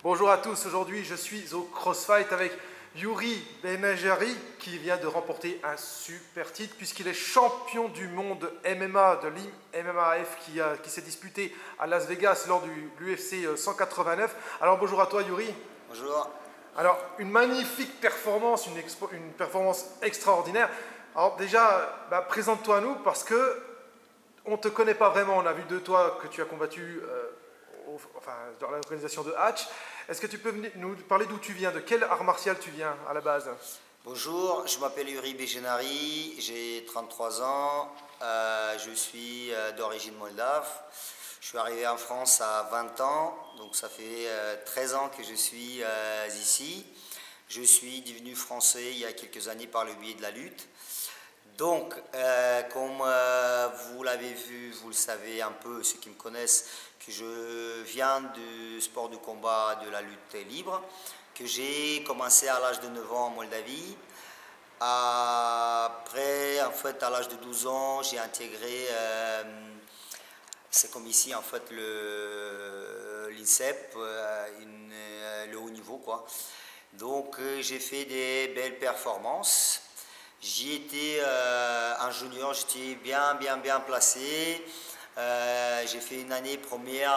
Bonjour à tous, aujourd'hui je suis au CrossFight avec Yuri Benajari qui vient de remporter un super titre puisqu'il est champion du monde MMA de l'IMMAF qui s'est disputé à Las Vegas lors de l'UFC 189. Alors bonjour à toi Yuri. Bonjour. Alors une magnifique performance, une performance extraordinaire. Alors déjà, présente-toi à nous parce que on ne te connaît pas vraiment, on a vu de toi que tu as combattu dans l'organisation de Hatch. Est-ce que tu peux nous parler d'où tu viens, de quel art martial tu viens à la base? Bonjour, je m'appelle Yuri Benajari, j'ai 33 ans, je suis d'origine moldave. Je suis arrivé en France à 20 ans, donc ça fait 13 ans que je suis ici. Je suis devenu français il y a quelques années par le biais de la lutte. Donc, comme vous l'avez vu, vous le savez un peu, ceux qui me connaissent, que je viens du sport du combat, de la lutte libre, que j'ai commencé à l'âge de 9 ans en Moldavie. Après, en fait, à l'âge de 12 ans, j'ai intégré, c'est comme ici, en fait, l'INSEP, le haut niveau, quoi. Donc, j'ai fait des belles performances. J'y étais en junior, j'étais bien placé. J'ai fait une année premier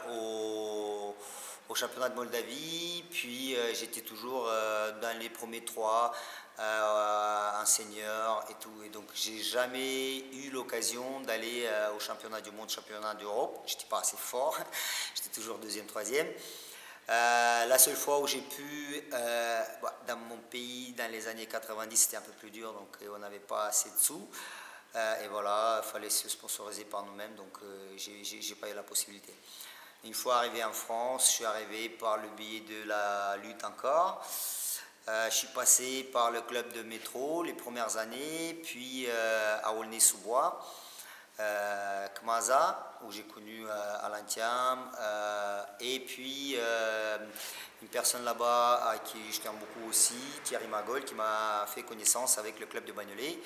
au championnat de Moldavie, puis j'étais toujours dans les premiers trois en senior et tout. Et donc j'ai jamais eu l'occasion d'aller au championnat du monde, championnat d'Europe. J'étais pas assez fort, j'étais toujours deuxième, troisième. La seule fois où j'ai pu, dans mon pays, dans les années 90, c'était un peu plus dur, donc on n'avait pas assez de sous. Et voilà, il fallait se sponsoriser par nous-mêmes, donc j'ai pas eu la possibilité. Une fois arrivé en France, je suis arrivé par le biais de la lutte encore. Je suis passé par le club de métro les premières années, puis à Aulnay-sous-Bois. Kmaza, où j'ai connu Alain Thiam, et puis une personne là-bas à qui je tiens beaucoup aussi, Thierry Magol, qui m'a fait connaissance avec le club de Bagnolet,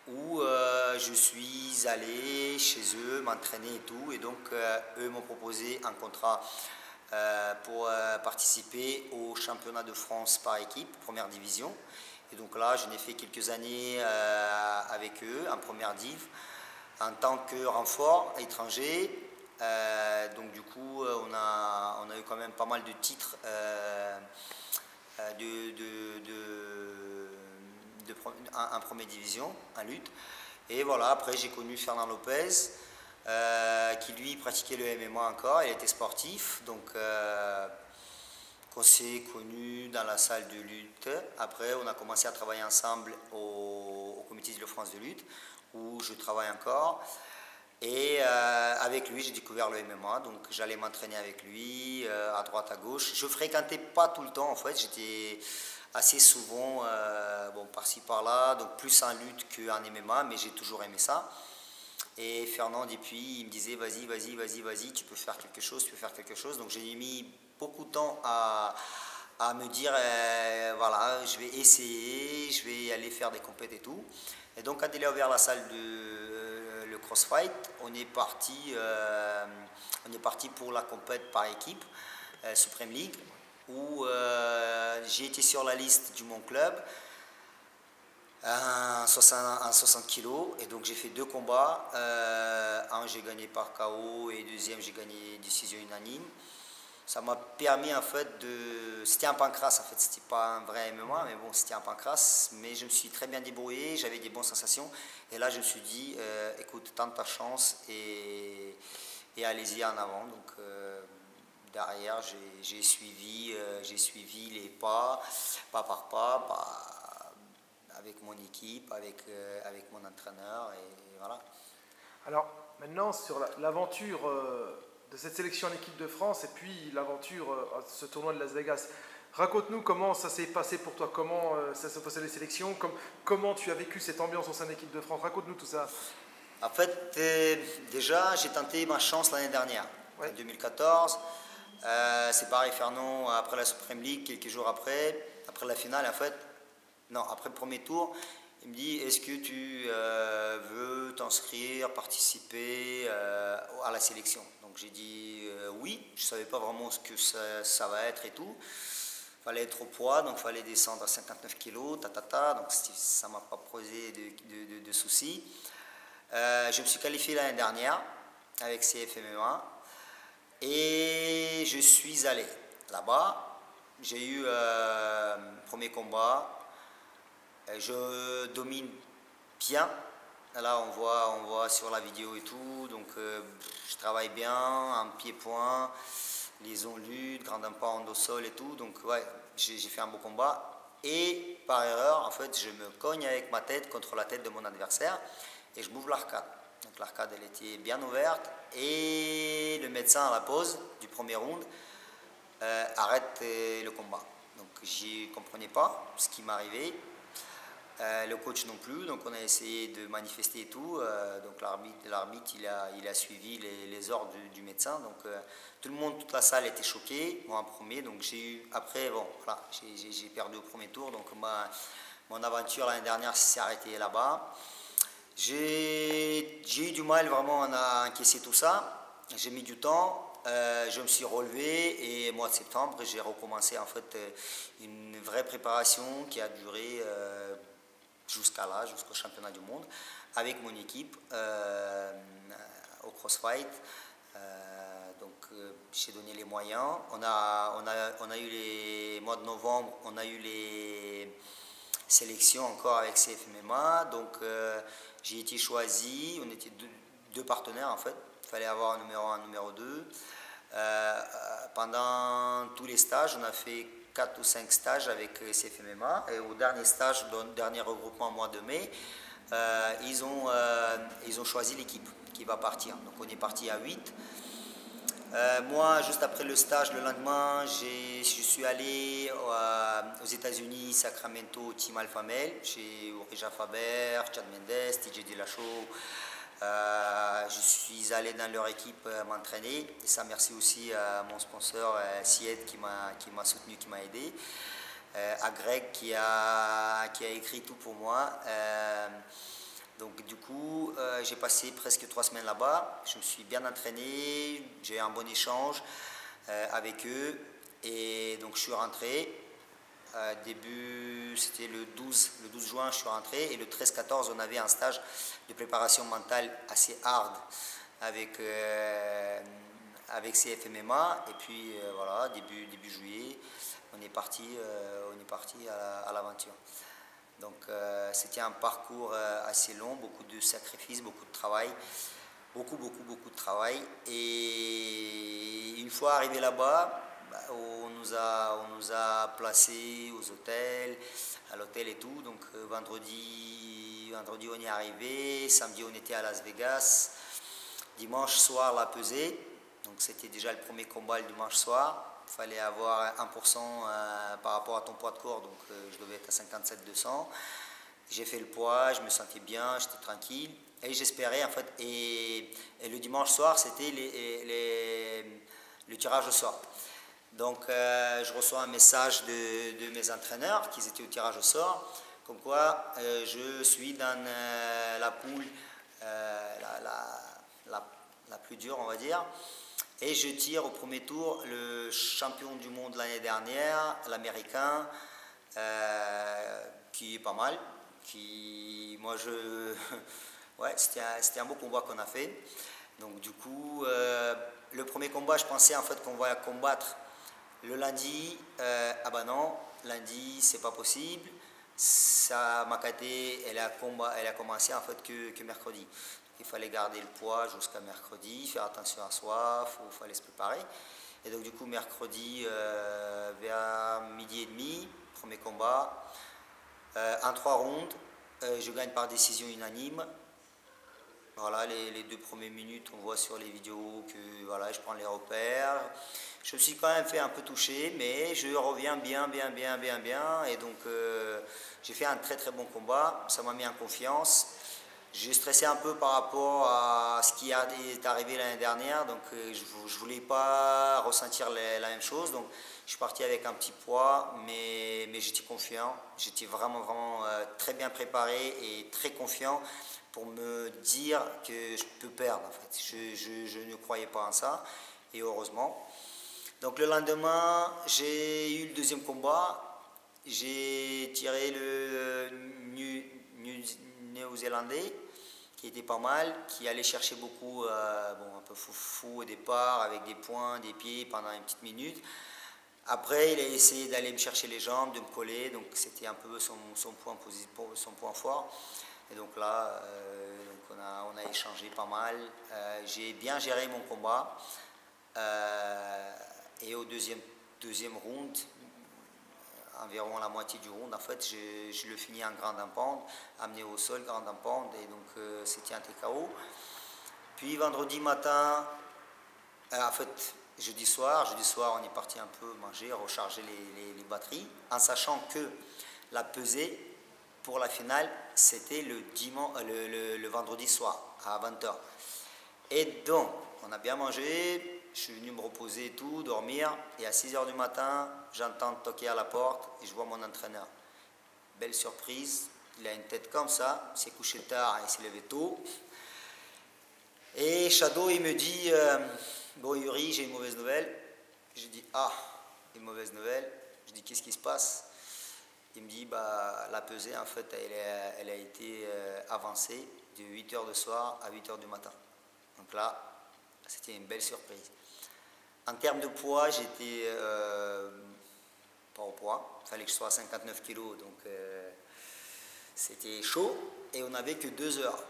où je suis allé chez eux m'entraîner et tout, et donc eux m'ont proposé un contrat pour participer au championnat de France par équipe, première division, et donc là je n'ai fait quelques années avec eux en première div, en tant que renfort étranger. Donc du coup on a eu quand même pas mal de titres en première division en lutte. Et voilà, après j'ai connu Fernand Lopez qui lui pratiquait le MMA encore, il était sportif, donc on s'est connu dans la salle de lutte. Après on a commencé à travailler ensemble au comité d'Île-de-France de lutte, où je travaille encore. Et avec lui, j'ai découvert le MMA, donc j'allais m'entraîner avec lui, à droite, à gauche. Je fréquentais pas tout le temps, en fait, j'étais assez souvent, par-ci, par-là, donc plus en lutte qu'en MMA, mais j'ai toujours aimé ça. Et Fernand, depuis, il me disait, vas-y, tu peux faire quelque chose, Donc j'ai mis beaucoup de temps à me dire, voilà, je vais essayer, je vais aller faire des compètes et tout. Et donc quand il a ouvert la salle de le CrossFight, on est parti pour la compète par équipe, Supreme League, où j'ai été sur la liste du Mon Club en 60 kilos, et donc j'ai fait 2 combats, un j'ai gagné par KO et deuxième j'ai gagné décision unanime. Ça m'a permis en fait de... C'était un pancrace en fait, c'était pas un vrai MMA, mais bon, c'était un pancrace. Mais je me suis très bien débrouillé, j'avais des bonnes sensations. Et là, je me suis dit, écoute, tente ta chance et allez-y en avant. Donc derrière, j'ai suivi les pas par pas, avec mon équipe, avec mon entraîneur, et voilà. Alors maintenant, sur l'aventure de cette sélection en équipe de France et puis l'aventure à ce tournoi de Las Vegas. Raconte-nous comment ça s'est passé pour toi, comment ça s'est passé les sélections, comment tu as vécu cette ambiance au sein de l'équipe de France. Raconte-nous tout ça. En fait, déjà, j'ai tenté ma chance l'année dernière, ouais. En 2014. C'est pareil, Fernand, après la Supreme League, quelques jours après la finale, en fait, non, après le premier tour, il me dit, est-ce que tu veux t'inscrire, participer à la sélection? Donc Donc j'ai dit oui, je ne savais pas vraiment ce que ça va être et tout. Il fallait être au poids, donc il fallait descendre à 59 kg, donc ça ne m'a pas posé de soucis. Je me suis qualifié l'année dernière avec CF MMA et je suis allé là-bas. J'ai eu premier combat, je domine bien. Là on voit sur la vidéo et tout, donc je travaille bien, un pied-point, liaison lutte, grand impact au sol et tout, donc ouais, j'ai fait un beau combat. Et par erreur, en fait, je me cogne avec ma tête contre la tête de mon adversaire et je m'ouvre l'arcade. Donc l'arcade, elle était bien ouverte et le médecin à la pause du premier round arrête le combat. Donc je ne comprenais pas ce qui m'arrivait. Le coach non plus, donc on a essayé de manifester et tout, donc l'arbitre il a suivi les ordres du médecin, donc tout le monde, toute la salle était choquée, moi en premier, donc après bon voilà, j'ai perdu au premier tour, donc mon aventure l'année dernière s'est arrêtée là-bas. J'ai eu du mal vraiment à encaisser tout ça, j'ai mis du temps. Je me suis relevé et au mois de septembre j'ai recommencé en fait une vraie préparation qui a duré jusqu'au championnat du monde avec mon équipe au CrossFight. J'ai donné les moyens. On a eu les mois de novembre, on a eu les sélections encore avec CFMMA. Donc j'ai été choisi. On était deux partenaires en fait. Il fallait avoir un numéro 1, un numéro 2. Pendant tous les stages, on a fait 4 ou 5 stages avec CFMMA et au dernier stage, au dernier regroupement au mois de mai, ils ont choisi l'équipe qui va partir. Donc on est parti à 8. Moi, juste après le stage, le lendemain, je suis allé aux États-Unis, Sacramento, Team Alpha Male, chez Orija Faber, Chad Mendes, TJ Dillashaw. Je suis allé dans leur équipe m'entraîner et ça merci aussi à mon sponsor Sied qui m'a soutenu, qui m'a aidé, à Greg qui a écrit tout pour moi. Donc du coup j'ai passé presque 3 semaines là-bas, je me suis bien entraîné, j'ai eu un bon échange avec eux et donc je suis rentré. C'était le 12 juin, je suis rentré et le 13-14, on avait un stage de préparation mentale assez hard avec CFMMA. Et puis voilà, début juillet, on est parti à l'aventure. Donc c'était un parcours assez long, beaucoup de sacrifices, beaucoup de travail, beaucoup de travail. Et une fois arrivé là-bas, on nous a placés aux hôtels, à l'hôtel et tout. Donc vendredi on y est arrivé, samedi on était à Las Vegas, dimanche soir la pesée. Donc c'était déjà le premier combat le dimanche soir. Il fallait avoir 1% par rapport à ton poids de corps, donc je devais être à 57-200. J'ai fait le poids, je me sentais bien, j'étais tranquille. Et j'espérais en fait, et le dimanche soir c'était le tirage au sort. Donc je reçois un message de mes entraîneurs qui étaient au tirage au sort, comme quoi je suis dans la poule la plus dure, on va dire. Et je tire au premier tour le champion du monde l'année dernière, l'américain, qui est pas mal. Ouais, c'était un beau combat qu'on a fait. Donc du coup, le premier combat, je pensais en fait qu'on va combattre le lundi. Ah bah non, lundi c'est pas possible. Makaté, elle a commencé en fait que mercredi. Il fallait garder le poids jusqu'à mercredi, faire attention à soi, il fallait se préparer. Et donc du coup mercredi vers midi et demi, premier combat, en 3 rounds, je gagne par décision unanime. Voilà, les 2 premières minutes, on voit sur les vidéos que voilà, je prends les repères. Je me suis quand même fait un peu toucher, mais je reviens bien. Et donc j'ai fait un très bon combat, ça m'a mis en confiance. J'ai stressé un peu par rapport à ce qui est arrivé l'année dernière, donc je ne voulais pas ressentir la même chose. Donc je suis parti avec un petit poids, mais j'étais confiant. J'étais vraiment très bien préparé et très confiant pour me dire que je peux perdre en fait. Je ne croyais pas en ça et heureusement. Donc le lendemain, j'ai eu le deuxième combat. J'ai tiré le Néo-Zélandais qui était pas mal, qui allait chercher beaucoup, bon, un peu foufou au départ, avec des poings, des pieds pendant une petite minute. Après, il a essayé d'aller me chercher les jambes, de me coller, donc c'était un peu son point fort. Et donc là, donc on a échangé pas mal. J'ai bien géré mon combat. Et au deuxième round, environ la moitié du round, en fait, je le finis en grand pound, amené au sol, grand pound, et donc c'était un TKO. Puis vendredi matin, en fait, jeudi soir, on est parti un peu manger, recharger les batteries, en sachant que la pesée pour la finale, c'était le vendredi soir, à 20h. Et donc, on a bien mangé, je suis venu me reposer et tout, dormir, et à 6h du matin, j'entends toquer à la porte, et je vois mon entraîneur. Belle surprise, il a une tête comme ça, il s'est couché tard et il s'est levé tôt. Et Shadow, il me dit, bon Yuri, j'ai une mauvaise nouvelle. Je dis, ah, une mauvaise nouvelle. Je dis, qu'est-ce qui se passe? Il me dit, bah, la pesée, en fait, elle a été avancée de 8h du soir à 8h du matin. Donc là, c'était une belle surprise. En termes de poids, j'étais pas au poids. Il fallait que je sois à 59 kg, donc c'était chaud. Et on n'avait que 2 heures.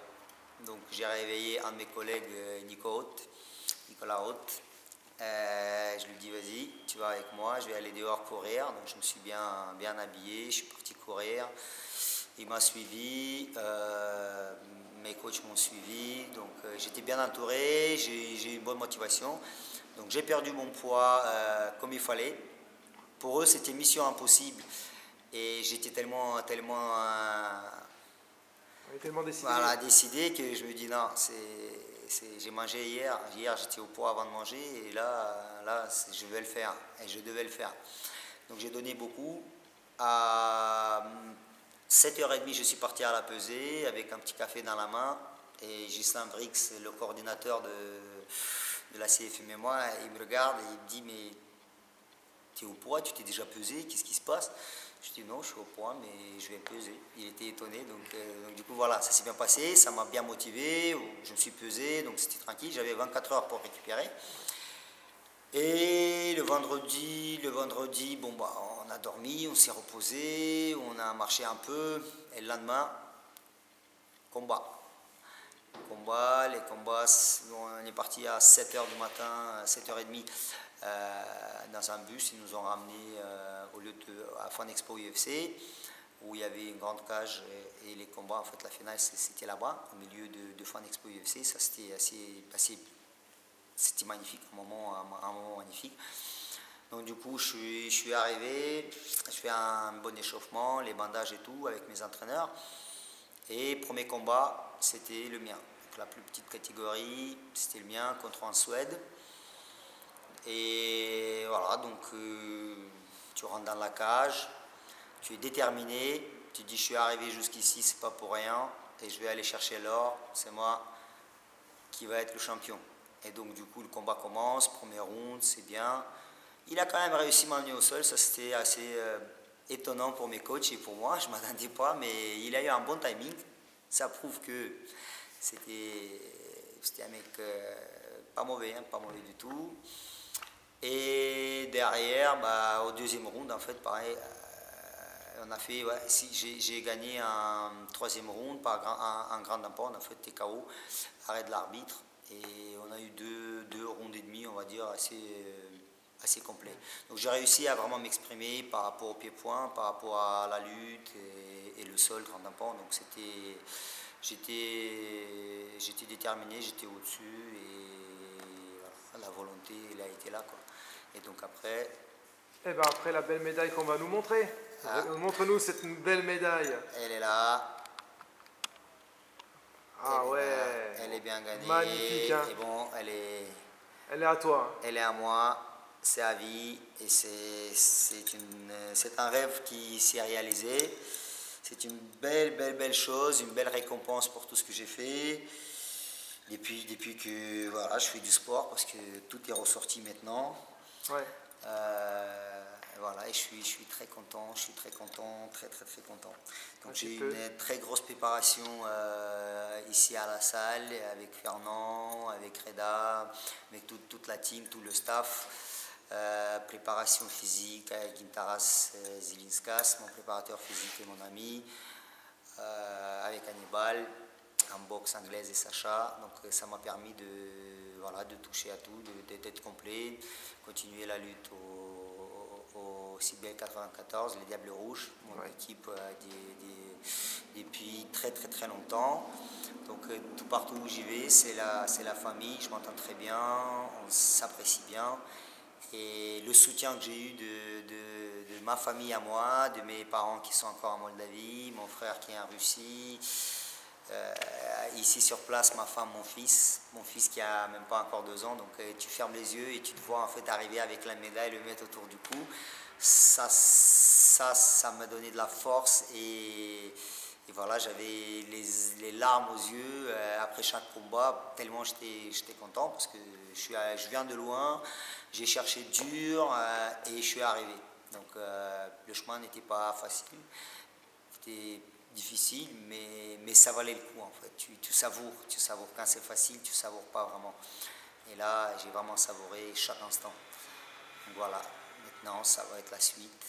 Donc j'ai réveillé un de mes collègues, Nicolas Haute. Je lui dis, vas-y, tu vas avec moi, je vais aller dehors courir. Donc je me suis bien habillé, je suis parti courir. Il m'a suivi, mes coachs m'ont suivi. Donc j'étais bien entouré, j'ai eu une bonne motivation. Donc j'ai perdu mon poids comme il fallait. Pour eux, c'était mission impossible. Et j'étais tellement décidé. Voilà, décidé que je me dis non, j'ai mangé hier. Hier, j'étais au poids avant de manger. Et là je vais le faire. Et je devais le faire. Donc j'ai donné beaucoup. À 7h30, je suis parti à la pesée avec un petit café dans la main. Et Gislain Brix, le coordinateur de la CFM et moi, il me regarde et il me dit, mais tu es au poids, tu t'es déjà pesé, qu'est-ce qui se passe? Je dis non, je suis au poids, mais je vais me peser. Il était étonné, donc du coup voilà, ça s'est bien passé, ça m'a bien motivé, je me suis pesé, donc c'était tranquille, j'avais 24 heures pour récupérer. Et le vendredi, bon bah on a dormi, on s'est reposé, on a marché un peu, et le lendemain, combat. Les combats, on est parti à 7h du matin, 7h30 dans un bus. Ils nous ont ramenés au lieu à Fan Expo UFC où il y avait une grande cage et les combats, en fait la finale c'était là-bas, au milieu de Fan Expo UFC. Ça c'était c'était magnifique, un moment magnifique. Donc du coup je suis arrivé, je fais un bon échauffement, les bandages et tout avec mes entraîneurs. Et premier combat, c'était le mien. Donc, la plus petite catégorie, c'était le mien contre un Suède. Et voilà, donc tu rentres dans la cage, tu es déterminé, tu dis je suis arrivé jusqu'ici, c'est pas pour rien, et je vais aller chercher l'or, c'est moi qui va être le champion. Et donc du coup le combat commence, premier round, c'est bien. Il a quand même réussi à m'amener au sol, ça c'était assez étonnant pour mes coachs et pour moi, je ne m'attendais pas, mais il a eu un bon timing. Ça prouve que c'était un mec pas mauvais du tout. Et derrière, bah, au deuxième round, en fait, pareil, on a fait, ouais, j'ai gagné un troisième round par un grand impact, en fait, TKO, arrêt de l'arbitre. Et on a eu deux rounds et demi, on va dire, assez complet. Donc j'ai réussi à vraiment m'exprimer par rapport au pied-point, par rapport à la lutte et le sol, grand impact. Donc j'étais déterminé, j'étais au-dessus et voilà, la volonté, elle a été là, quoi. Et donc après... Et ben après la belle médaille qu'on va nous montrer. Montre-nous cette belle médaille. Elle est là. Ah ouais. Elle est bien gagnée. Magnifique. Hein. Et bon, elle est à toi. Elle est à moi. C'est à vie. Et c'est un rêve qui s'est réalisé. c'est une belle chose, une belle récompense pour tout ce que j'ai fait. Depuis que voilà, je fais du sport, parce que tout est ressorti maintenant. Ouais. Voilà, et je suis très content, très content. Donc j'ai eu peu. une très grosse préparation ici à la salle, avec Fernand, avec Reda, avec toute la team, tout le staff. Préparation physique avec Gintaras Zilinskas, mon préparateur physique et mon ami, avec Hannibal, en boxe anglaise et Sacha. Donc ça m'a permis de toucher à tout, d'être complet, continuer la lutte au CBL 94, les Diables Rouges, mon équipe depuis très longtemps. Donc tout partout où j'y vais, c'est la famille, je m'entends très bien, on s'apprécie bien. Et le soutien que j'ai eu de ma famille à moi, de mes parents qui sont encore en Moldavie, mon frère qui est en Russie, ici sur place, ma femme, mon fils qui a même pas encore 2 ans. Donc tu fermes les yeux et tu te vois en fait arriver avec la médaille, le mettre autour du cou. Ça m'a donné de la force et voilà, j'avais les larmes aux yeux après chaque combat, tellement j'étais content, parce que je viens de loin, j'ai cherché dur et je suis arrivé. Donc le chemin n'était pas facile, c'était difficile, mais ça valait le coup en fait. Tu savoures quand c'est facile, tu savoures pas vraiment. Et là, j'ai vraiment savouré chaque instant. Donc voilà, maintenant ça va être la suite.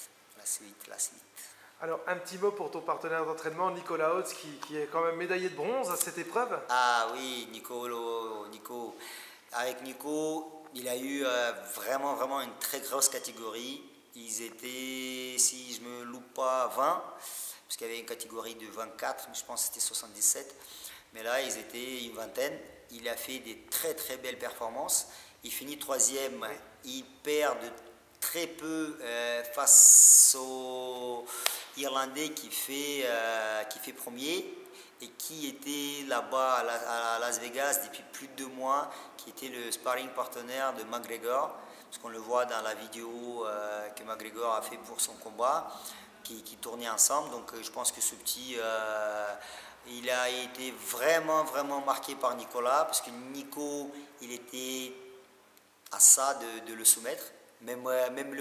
Alors, un petit mot pour ton partenaire d'entraînement, Nicolas Hautz, qui est quand même médaillé de bronze à cette épreuve. Ah oui, Nico. Avec Nico, il a eu vraiment une très grosse catégorie. Ils étaient, si je ne me loupe pas, 20, parce qu'il y avait une catégorie de 24, mais je pense que c'était 77. Mais là, ils étaient une vingtaine. Il a fait des très belles performances. Il finit 3e. Il perd de très peu face au Irlandais qui fait premier et qui était là-bas à Las Vegas depuis plus de 2 mois, qui était le sparring partenaire de McGregor, parce qu'on le voit dans la vidéo que McGregor a fait pour son combat, qui tournait ensemble. Donc je pense que ce petit, il a été vraiment marqué par Nicolas, parce que Nico, il était à ça de le soumettre. Même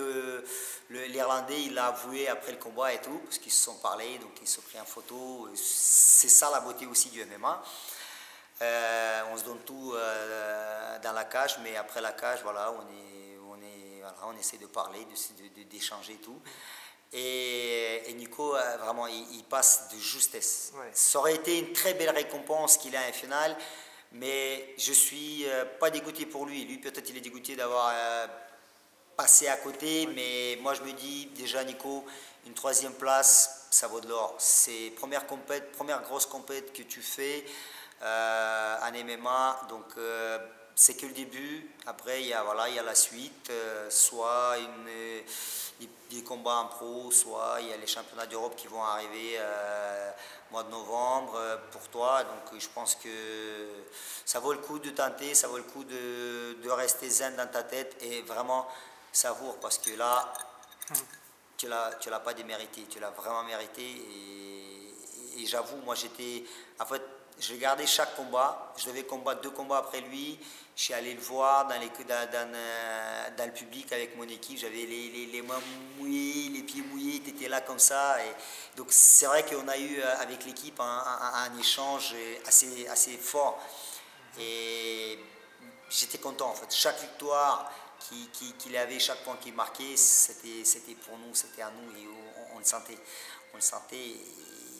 l'Irlandais, il l'a avoué après le combat et tout, parce qu'ils se sont parlé, donc ils se sont pris en photo. C'est ça la beauté aussi du MMA. On se donne tout dans la cage, mais après la cage, voilà, on essaie de parler, d'échanger tout. Et Nico, vraiment, il passe de justesse. Ouais. Ça aurait été une très belle récompense qu'il a en finale, mais je suis pas dégoûté pour lui. Lui, peut-être il est dégoûté d'avoir passé à côté, mais moi je me dis déjà, Nico, une 3e place, ça vaut de l'or. C'est première grosse compète que tu fais en MMA, donc c'est que le début. Après il y a la suite, soit des combats en pro, soit il y a les championnats d'Europe qui vont arriver mois de novembre pour toi. Donc je pense que ça vaut le coup de tenter, ça vaut le coup de rester zen dans ta tête et vraiment savoure, parce que là tu l'as pas démérité, tu l'as vraiment mérité. Et j'avoue, moi en fait, je regardais chaque combat, je devais combattre 2 combats après lui. Je suis allé le voir dans le public avec mon équipe, j'avais les mains mouillées, les pieds mouillés, tu étais là comme ça. Et donc c'est vrai qu'on a eu avec l'équipe un échange assez fort. Et j'étais content en fait. Chaque victoire qu'il avait, chaque point qu'il marquait, c'était pour nous, c'était à nous, et on le sentait. Et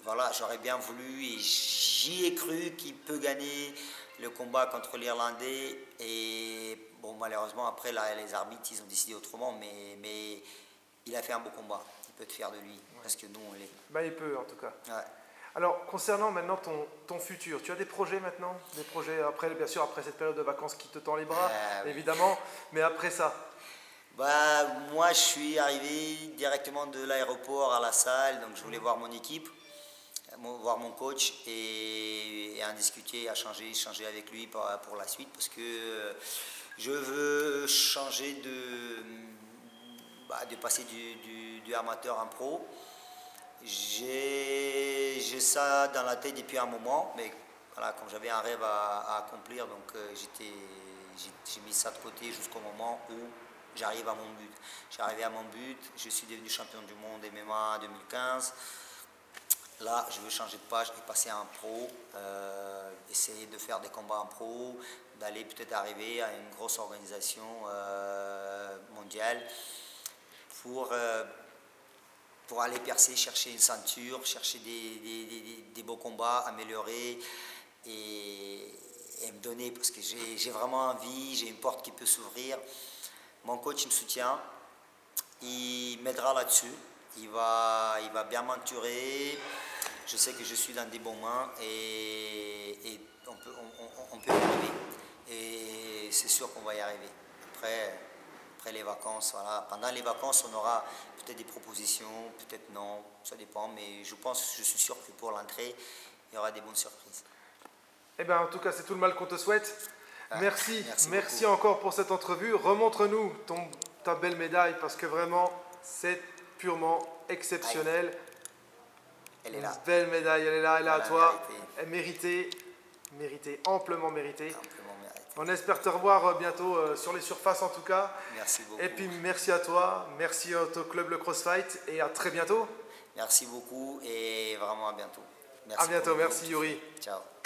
voilà, j'aurais bien voulu, et j'y ai cru qu'il peut gagner le combat contre l'Irlandais. Et bon, malheureusement, après, là, les arbitres, ils ont décidé autrement, mais il a fait un beau combat. Il peut être fier de lui, parce que nous, on l'est. Bah, il peut, en tout cas. Ouais. Alors, concernant maintenant ton futur, tu as des projets maintenant? Des projets, après, bien sûr, après cette période de vacances qui te tend les bras, évidemment, mais après ça? Bah, moi, je suis arrivé directement de l'aéroport à la salle, donc je voulais voir mon équipe, voir mon coach et en discuter, échanger avec lui pour la suite, parce que je veux changer de passer du amateur en pro. J'ai ça dans la tête depuis un moment, mais voilà, comme j'avais un rêve à accomplir, donc j'ai mis ça de côté jusqu'au moment où j'arrive à mon but. J'ai arrivé à mon but, je suis devenu champion du monde MMA en 2015. Là, je veux changer de page et passer à un pro, essayer de faire des combats en pro, d'aller peut-être arriver à une grosse organisation mondiale pour aller percer, chercher une ceinture, chercher des beaux combats, améliorer et me donner, parce que j'ai vraiment envie, j'ai une porte qui peut s'ouvrir. Mon coach me soutient, il m'aidera là-dessus, il va bien m'entourer. Je sais que je suis dans des bonnes mains et on peut y arriver. Et c'est sûr qu'on va y arriver. Après les vacances, voilà. Pendant les vacances, on aura peut-être des propositions, peut-être non, ça dépend. Mais je suis sûr que pour l'entrée, il y aura des bonnes surprises. Eh bien, en tout cas, c'est tout le mal qu'on te souhaite. Merci encore pour cette entrevue. Remontre-nous ta belle médaille parce que vraiment, c'est purement exceptionnel. Aïe. Elle est là. Une belle médaille, elle est là à toi. Elle méritée, amplement méritée. On espère te revoir bientôt sur les surfaces en tout cas. Merci beaucoup. Et puis merci à toi, merci au club Le Crossfight et à très bientôt. Merci beaucoup et vraiment à bientôt. À bientôt, merci Yuri. Ciao.